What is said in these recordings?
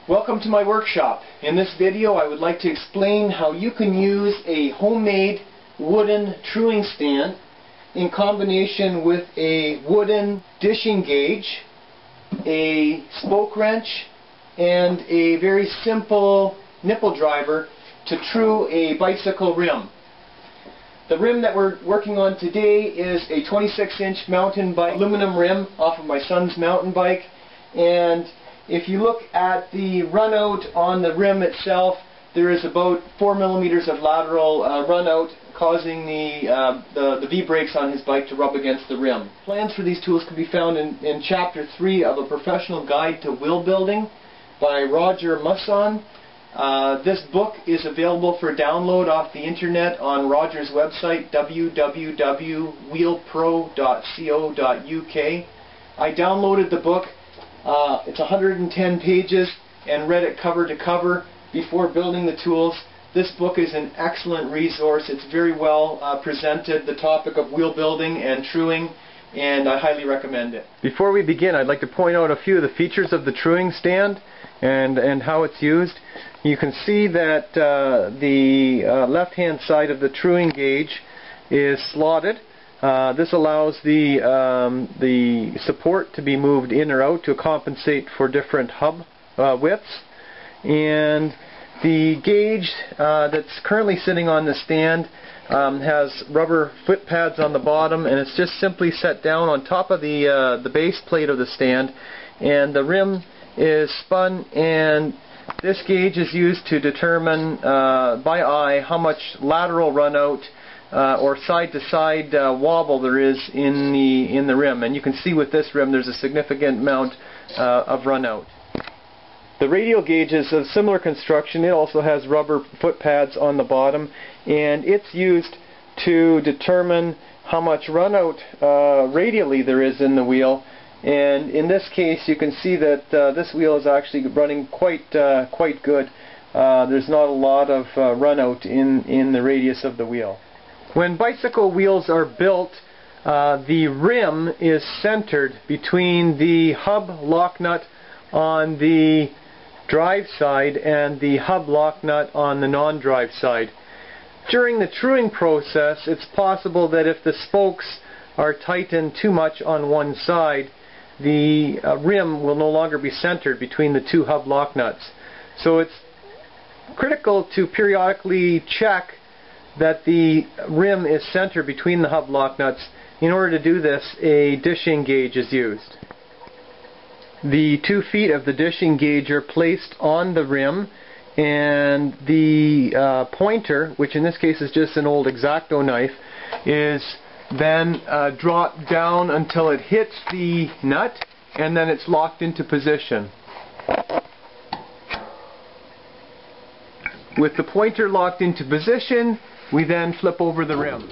Welcome to my workshop. In this video I would like to explain how you can use a homemade wooden truing stand in combination with a wooden dishing gauge, a spoke wrench, and a very simple nipple driver to true a bicycle rim. The rim that we're working on today is a 26-inch mountain bike aluminum rim off of my son's mountain bike, and if you look at the runout on the rim itself, there is about 4 millimeters of lateral runout, causing the V-brakes on his bike to rub against the rim. Plans for these tools can be found in Chapter 3 of A Professional Guide to Wheel Building by Roger Musson. This book is available for download off the internet on Roger's website, www.wheelpro.co.uk. I downloaded the book. It's 110 pages and read it cover to cover before building the tools. This book is an excellent resource. It's very well presented, the topic of wheel building and truing, and I highly recommend it. Before we begin, I'd like to point out a few of the features of the truing stand and how it's used. You can see that the left-hand side of the truing gauge is slotted. This allows the support to be moved in or out to compensate for different hub widths. And the gauge that's currently sitting on the stand has rubber foot pads on the bottom, and it's just simply set down on top of the base plate of the stand, and the rim is spun, and this gauge is used to determine by eye how much lateral runout or side-to-side wobble there is in the rim. And you can see with this rim there's a significant amount of runout. The radial gauge is of similar construction. It also has rubber foot pads on the bottom, and it's used to determine how much runout radially there is in the wheel. And in this case you can see that this wheel is actually running quite good. There's not a lot of runout in the radius of the wheel. When bicycle wheels are built, the rim is centered between the hub lock nut on the drive side and the hub lock nut on the non-drive side. During the truing process, it's possible that if the spokes are tightened too much on one side, the rim will no longer be centered between the two hub lock nuts. So it's critical to periodically check that the rim is centered between the hub lock nuts. In order to do this, a dishing gauge is used. The 2 feet of the dishing gauge are placed on the rim, and the pointer, which in this case is just an old X-Acto knife, is then dropped down until it hits the nut, and then it's locked into position. With the pointer locked into position, we then flip over the rim.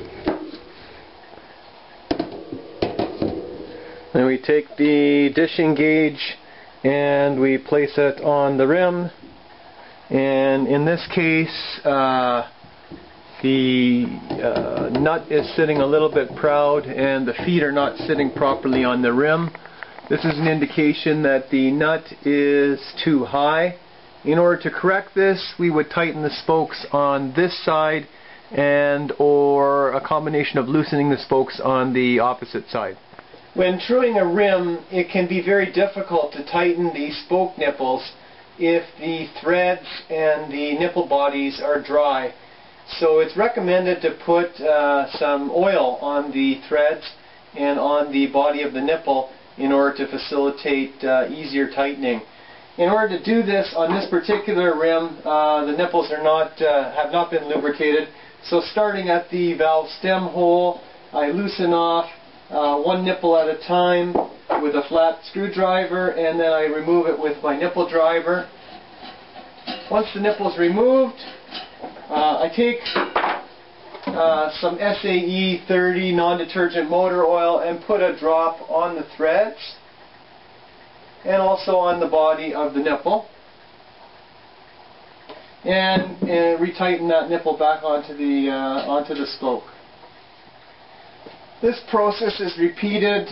Then we take the dishing gauge and we place it on the rim, and in this case the nut is sitting a little bit proud and the feet are not sitting properly on the rim. This is an indication that the nut is too high. In order to correct this, we would tighten the spokes on this side and or a combination of loosening the spokes on the opposite side. When truing a rim, it can be very difficult to tighten the spoke nipples if the threads and the nipple bodies are dry. So it's recommended to put some oil on the threads and on the body of the nipple in order to facilitate easier tightening. In order to do this on this particular rim, the nipples are have not been lubricated. So starting at the valve stem hole, I loosen off one nipple at a time with a flat screwdriver, and then I remove it with my nipple driver. Once the nipple is removed, I take some SAE 30 non-detergent motor oil and put a drop on the threads and also on the body of the nipple, and retighten that nipple back onto the spoke. This process is repeated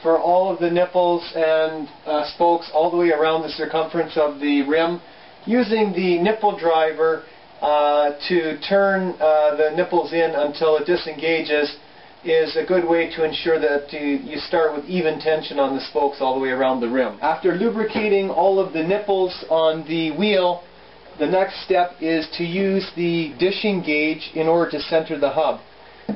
for all of the nipples and spokes all the way around the circumference of the rim, using the nipple driver to turn the nipples in until it disengages is a good way to ensure that you start with even tension on the spokes all the way around the rim. After lubricating all of the nipples on the wheel, the next step is to use the dishing gauge in order to center the hub.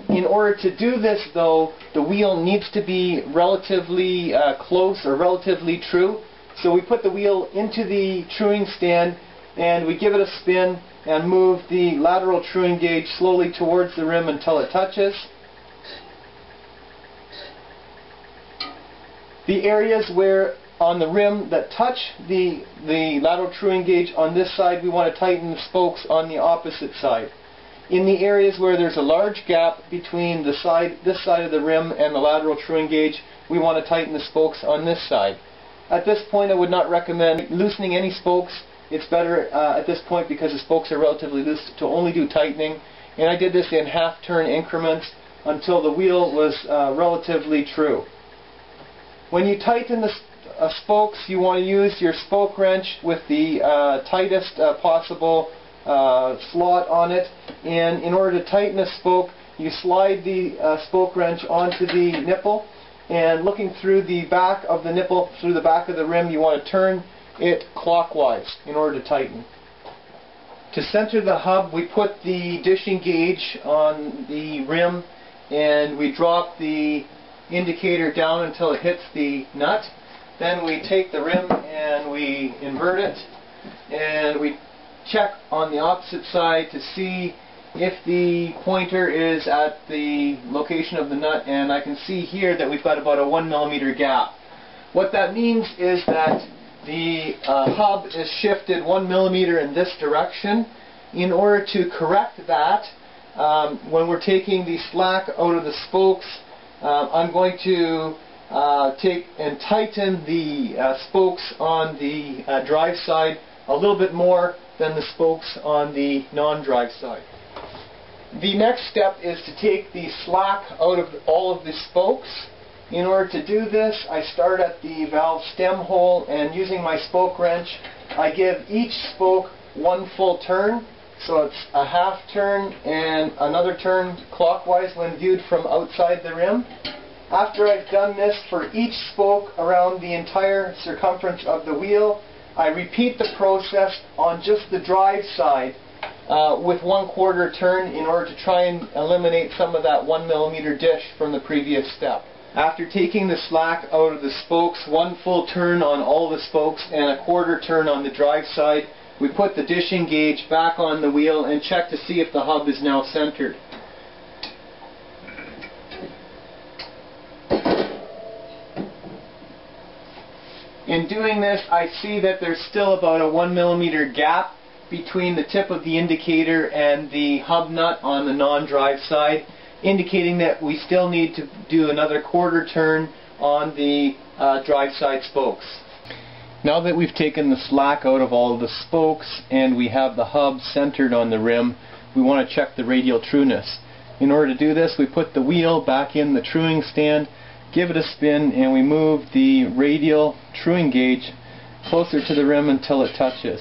In order to do this, though, the wheel needs to be relatively close or relatively true. So we put the wheel into the truing stand and we give it a spin and move the lateral truing gauge slowly towards the rim until it touches. The areas where on the rim that touch the lateral truing gauge on this side, we want to tighten the spokes on the opposite side. In the areas where there's a large gap between this side of the rim and the lateral truing gauge, we want to tighten the spokes on this side. At this point, I would not recommend loosening any spokes. It's better at this point, because the spokes are relatively loose, to only do tightening. And I did this in half-turn increments until the wheel was relatively true. When you tighten the spokes, you want to use your spoke wrench with the tightest possible slot on it, and in order to tighten a spoke, you slide the spoke wrench onto the nipple, and looking through the back of the nipple, through the back of the rim, you want to turn it clockwise in order to tighten. To center the hub, we put the dishing gauge on the rim and we drop the indicator down until it hits the nut. Then we take the rim and we invert it, and we check on the opposite side to see if the pointer is at the location of the nut, and I can see here that we've got about a 1 millimeter gap. What that means is that the hub is shifted 1 millimeter in this direction. In order to correct that, when we're taking the slack out of the spokes, I'm going to take and tighten the spokes on the drive side a little bit more than the spokes on the non-drive side. The next step is to take the slack out of all of the spokes. In order to do this, I start at the valve stem hole, and using my spoke wrench, I give each spoke one full turn. So it's a half turn and another turn clockwise when viewed from outside the rim. After I've done this for each spoke around the entire circumference of the wheel, I repeat the process on just the drive side with 1/4 turn in order to try and eliminate some of that 1 millimeter dish from the previous step. After taking the slack out of the spokes, one full turn on all the spokes and a 1/4 turn on the drive side, we put the dishing gauge back on the wheel and check to see if the hub is now centered. In doing this, I see that there's still about a 1 millimeter gap between the tip of the indicator and the hub nut on the non-drive side, indicating that we still need to do another 1/4 turn on the drive side spokes. Now that we've taken the slack out of all of the spokes and we have the hub centered on the rim, we want to check the radial trueness. In order to do this, we put the wheel back in the truing stand, give it a spin, and we move the radial truing gauge closer to the rim until it touches.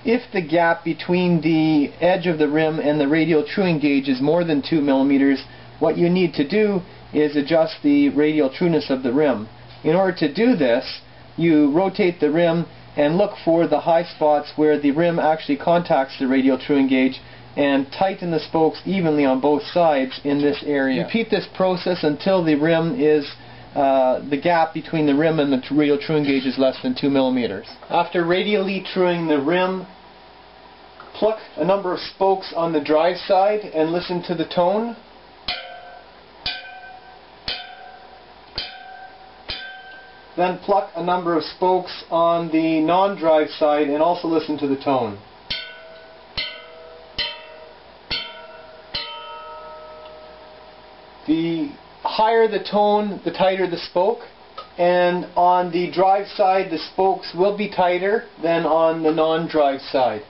If the gap between the edge of the rim and the radial truing gauge is more than 2 millimeters, what you need to do is adjust the radial trueness of the rim. In order to do this, you rotate the rim and look for the high spots where the rim actually contacts the radial truing gauge, and tighten the spokes evenly on both sides in this area. Repeat this process until the rim is the gap between the rim and the radial truing gauge is less than 2 millimeters. After radially truing the rim, pluck a number of spokes on the drive side and listen to the tone. Then pluck a number of spokes on the non-drive side and also listen to the tone. The higher the tone, the tighter the spoke, and on the drive side the spokes will be tighter than on the non-drive side.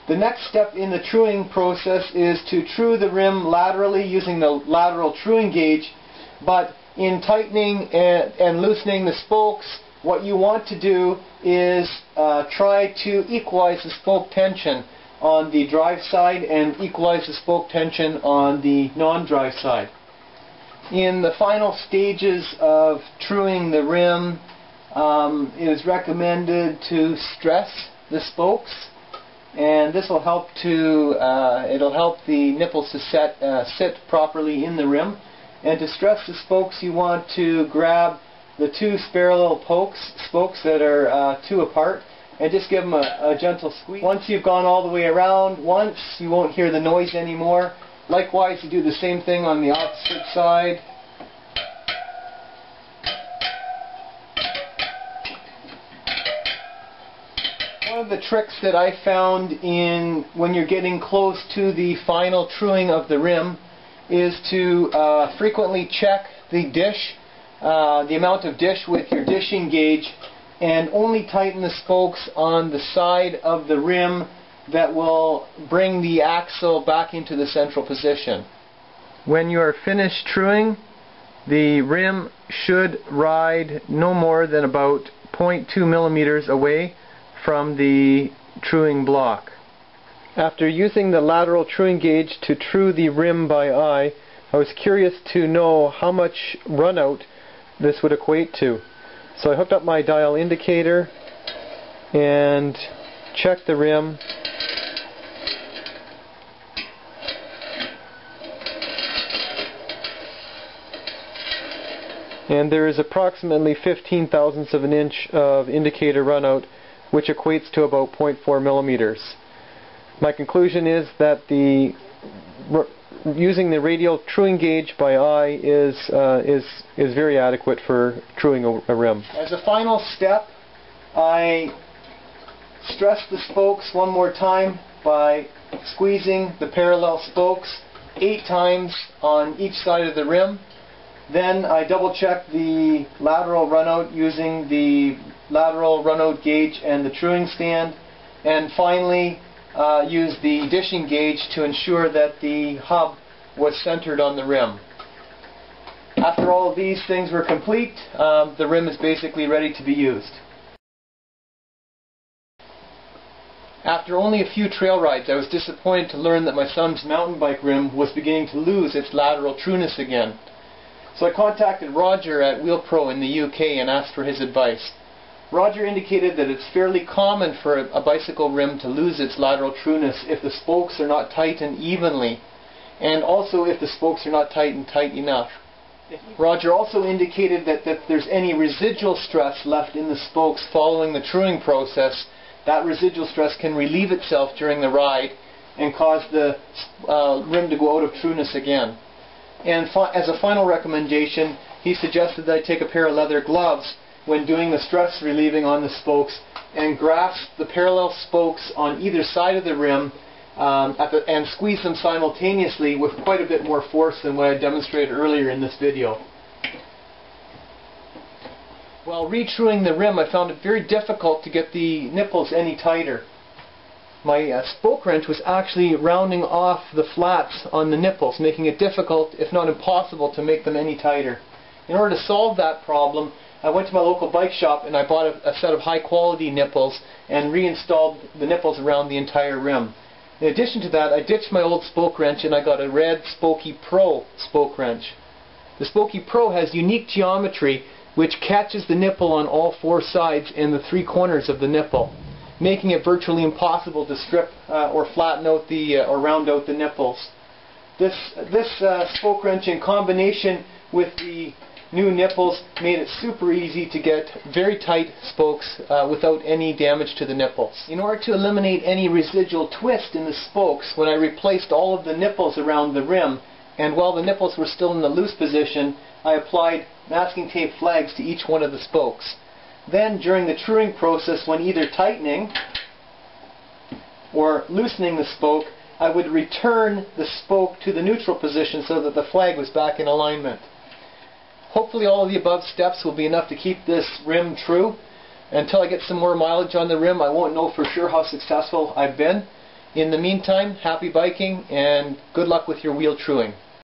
The next step in the truing process is to true the rim laterally using the lateral truing gauge, but in tightening and loosening the spokes, what you want to do is try to equalize the spoke tension on the drive side and equalize the spoke tension on the non-drive side. In the final stages of truing the rim, it is recommended to stress the spokes, and this will help to it'll help the nipples to sit properly in the rim. And to stress the spokes, you want to grab the two parallel spokes that are two apart, and just give them a gentle squeeze. Once you've gone all the way around once, you won't hear the noise anymore. Likewise, you do the same thing on the opposite side. One of the tricks that I found when you're getting close to the final truing of the rim is to frequently check the dish, the amount of dish with your dishing gauge, and only tighten the spokes on the side of the rim that will bring the axle back into the central position. When you are finished truing, the rim should ride no more than about 0.2 millimeters away from the truing block. After using the lateral truing gauge to true the rim by eye, I was curious to know how much runout this would equate to. So I hooked up my dial indicator and checked the rim. And there is approximately 15 thousandths of an inch of indicator runout, which equates to about 0.4 millimeters. My conclusion is that using the radial truing gauge by eye is very adequate for truing a rim. As a final step, I stress the spokes one more time by squeezing the parallel spokes 8 times on each side of the rim. Then I double check the lateral runout using the lateral runout gauge and the truing stand, and finally use the dishing gauge to ensure that the hub was centered on the rim. After all of these things were complete, the rim is basically ready to be used. After only a few trail rides, I was disappointed to learn that my son's mountain bike rim was beginning to lose its lateral trueness again. So I contacted Roger at Wheel Pro in the UK and asked for his advice. Roger indicated that it's fairly common for a bicycle rim to lose its lateral trueness if the spokes are not tightened evenly, and also if the spokes are not tightened tight enough. Roger also indicated that if there's any residual stress left in the spokes following the truing process, that residual stress can relieve itself during the ride and cause the rim to go out of trueness again. And as a final recommendation, he suggested that I take a pair of leather gloves when doing the stress relieving on the spokes and grasp the parallel spokes on either side of the rim and squeeze them simultaneously with quite a bit more force than what I demonstrated earlier in this video. While retruing the rim, I found it very difficult to get the nipples any tighter. My spoke wrench was actually rounding off the flats on the nipples, making it difficult, if not impossible, to make them any tighter. In order to solve that problem, I went to my local bike shop and I bought a set of high quality nipples and reinstalled the nipples around the entire rim. In addition to that, I ditched my old spoke wrench and I got a Red Spokey Pro spoke wrench. The Spokey Pro has unique geometry which catches the nipple on all 4 sides and the 3 corners of the nipple, making it virtually impossible to strip or flatten out or round out the nipples. This spoke wrench, in combination with the new nipples, made it super easy to get very tight spokes without any damage to the nipples. In order to eliminate any residual twist in the spokes, when I replaced all of the nipples around the rim, and while the nipples were still in the loose position, I applied masking tape flags to each one of the spokes. Then, during the truing process, when either tightening or loosening the spoke, I would return the spoke to the neutral position so that the flag was back in alignment. Hopefully all of the above steps will be enough to keep this rim true. Until I get some more mileage on the rim, I won't know for sure how successful I've been. In the meantime, happy biking and good luck with your wheel truing.